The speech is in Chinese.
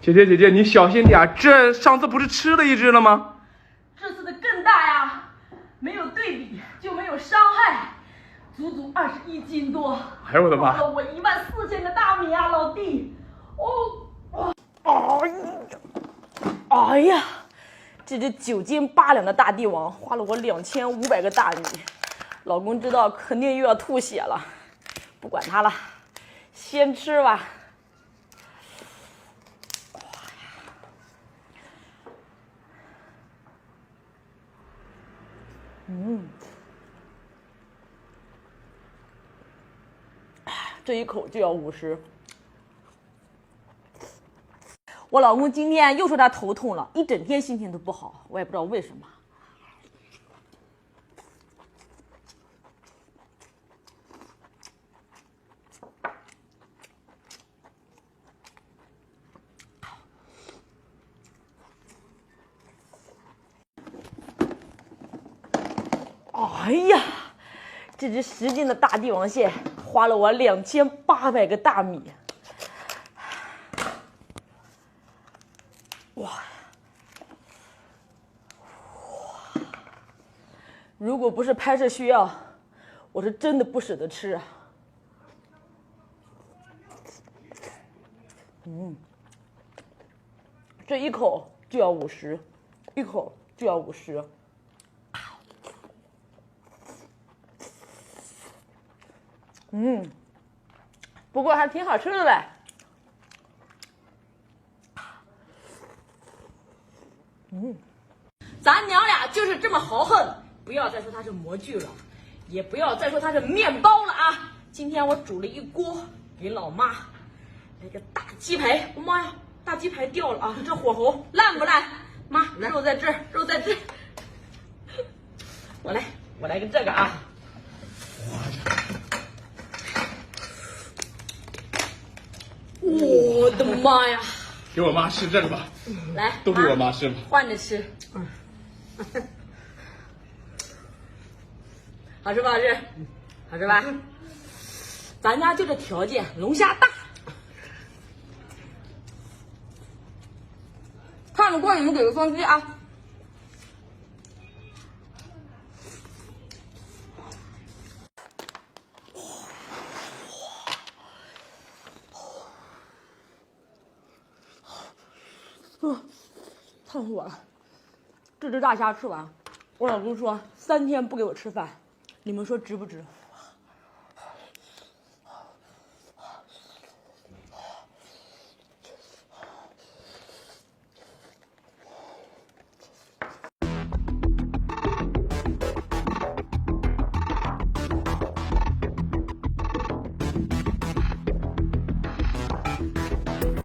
姐姐，你小心点，这上次不是吃了一只了吗？这次的更大呀，没有对比就没有伤害，足足21斤多。哎呦我的妈！花了我14000个大米啊，老弟！哎呀，这只9斤8两的大帝王花了我2500个大米，老公知道肯定又要吐血了，不管他了，先吃吧。这一口就要50。我老公今天又说他头痛了，一整天心情都不好，我也不知道为什么。哎呀，这只10斤的大帝王蟹花了我2800个大米。哇！如果不是拍摄需要，我是真的不舍得吃啊。这一口就要50，一口就要50。不过还挺好吃的嘞。咱娘俩就是这么豪横，不要再说它是模具了，也不要再说它是面包了啊！今天我煮了一锅给老妈，来个大鸡排，我妈呀，大鸡排掉了啊！这火候烂不烂？妈，肉在这儿，肉在这儿。我来个这个啊！我的妈呀！给我妈吃这个吧，来，都给我妈吃吧，换着吃。好吃不好吃？好吃吧？咱家就这条件，龙虾大。看着过你们给个双击啊！太火了！这只大虾吃完，我老公说3天不给我吃饭，你们说值不值？